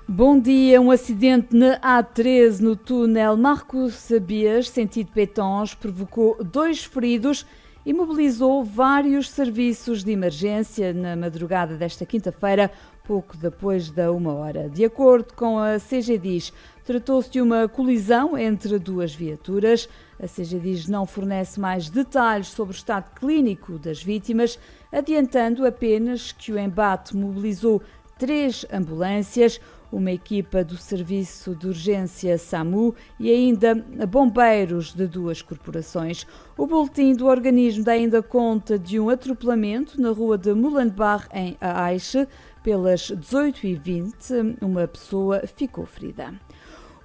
Bom dia, um acidente na A13 no túnel Marcos Sabias, sentido Pétons, provocou 2 feridos e mobilizou vários serviços de emergência na madrugada desta quinta-feira, pouco depois da 1h. De acordo com a CGDIS, tratou-se de uma colisão entre 2 viaturas. A CGDIS não fornece mais detalhes sobre o estado clínico das vítimas, adiantando apenas que o embate mobilizou 3 ambulâncias, uma equipa do Serviço de Urgência SAMU e ainda bombeiros de 2 corporações. O boletim do organismo dá ainda conta de um atropelamento na rua de Molenbeek, em Aiche. Pelas 18h20, uma pessoa ficou ferida.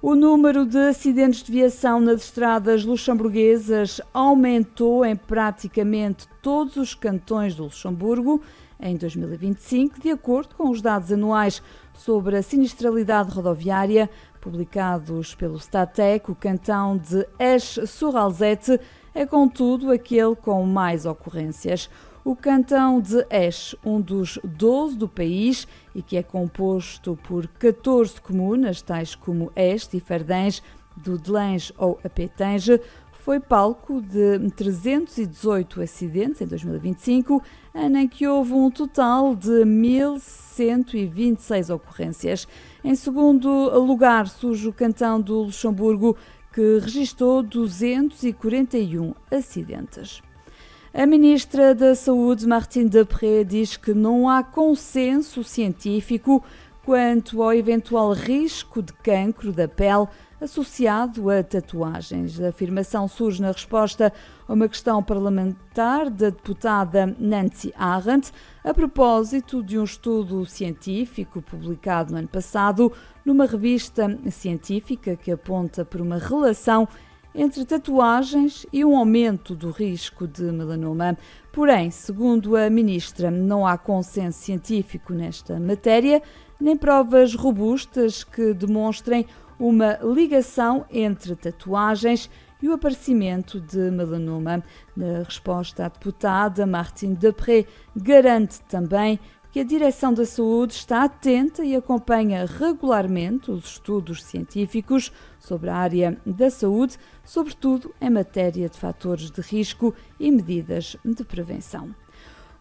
O número de acidentes de viação nas estradas luxemburguesas aumentou em praticamente todos os cantões do Luxemburgo em 2025, de acordo com os dados anuais sobre a sinistralidade rodoviária publicados pelo Statec. O cantão de Esch-sur-Alzette é, contudo, aquele com mais ocorrências. O cantão de Esch, um dos 12 do país e que é composto por 14 comunas, tais como Este e Ferdens, Dudelange ou Apetange, foi palco de 318 acidentes em 2025, ano em que houve um total de 1.126 ocorrências. Em segundo lugar surge o cantão do Luxemburgo, que registrou 241 acidentes. A ministra da Saúde, Martine Deprez, diz que não há consenso científico quanto ao eventual risco de cancro da pele associado a tatuagens. A afirmação surge na resposta a uma questão parlamentar da deputada Nancy Arendt, a propósito de um estudo científico publicado no ano passado numa revista científica que aponta por uma relação entre tatuagens e um aumento do risco de melanoma. Porém, segundo a ministra, não há consenso científico nesta matéria, nem provas robustas que demonstrem uma ligação entre tatuagens e o aparecimento de melanoma. Na resposta, a deputada Martine Deprez garante também que a Direção da Saúde está atenta e acompanha regularmente os estudos científicos sobre a área da saúde, sobretudo em matéria de fatores de risco e medidas de prevenção.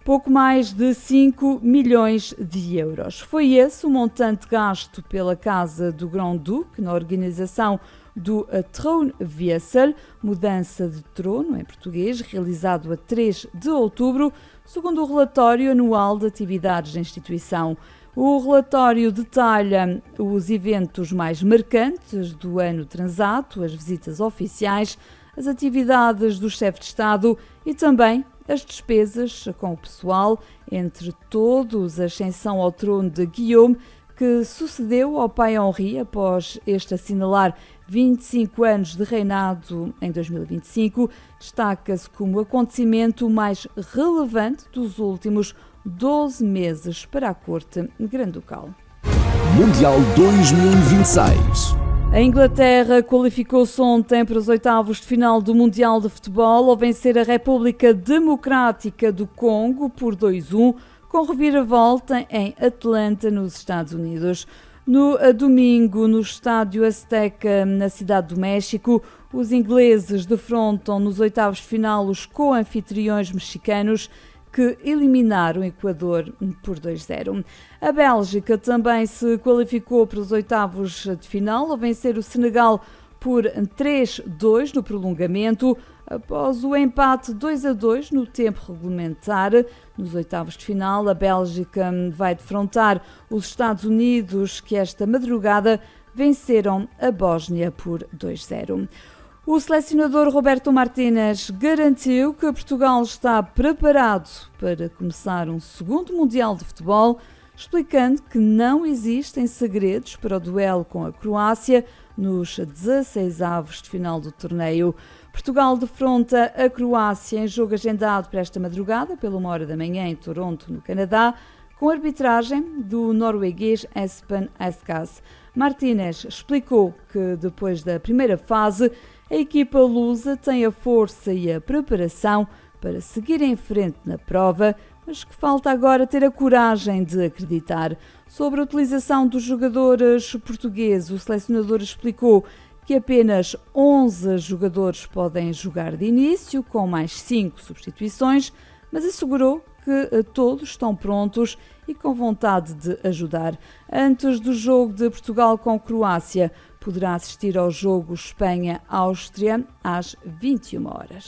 Pouco mais de 5 milhões de euros. Foi esse o montante gasto pela Casa do Grão-Duque na organização do Troonwissel, mudança de trono em português, realizado a 3 de outubro, segundo o relatório anual de atividades da instituição. O relatório detalha os eventos mais marcantes do ano transato, as visitas oficiais, as atividades do chefe de Estado e também as despesas com o pessoal, entre todos, a ascensão ao trono de Guillaume, que sucedeu ao pai Henri após este assinalar 25 anos de reinado em 2025, destaca-se como o acontecimento mais relevante dos últimos 12 meses para a corte grande-ducal. Mundial 2026. A Inglaterra qualificou-se ontem para os oitavos de final do Mundial de Futebol ao vencer a República Democrática do Congo por 2-1, com reviravolta em Atlanta, nos Estados Unidos. No domingo, no estádio Azteca, na Cidade do México, os ingleses defrontam nos oitavos de final os co-anfitriões mexicanos, que eliminaram o Equador por 2-0. A Bélgica também se qualificou para os oitavos de final ao vencer o Senegal por 3-2 no prolongamento, após o empate 2-2 no tempo regulamentar. Nos oitavos de final, a Bélgica vai defrontar os Estados Unidos, que esta madrugada venceram a Bósnia por 2-0. O selecionador Roberto Martínez garantiu que Portugal está preparado para começar um segundo Mundial de Futebol, explicando que não existem segredos para o duelo com a Croácia nos 16avos de final do torneio. Portugal defronta a Croácia em jogo agendado para esta madrugada, pela 1h da manhã, em Toronto, no Canadá, com arbitragem do norueguês Espen Eskas. Martínez explicou que, depois da primeira fase, a equipa lusa tem a força e a preparação para seguir em frente na prova, mas que falta agora ter a coragem de acreditar. Sobre a utilização dos jogadores portugueses, o selecionador explicou que apenas 11 jogadores podem jogar de início, com mais 5 substituições, mas assegurou que todos estão prontos e com vontade de ajudar. Antes do jogo de Portugal com Croácia, poderá assistir ao jogo Espanha-Áustria às 21 horas.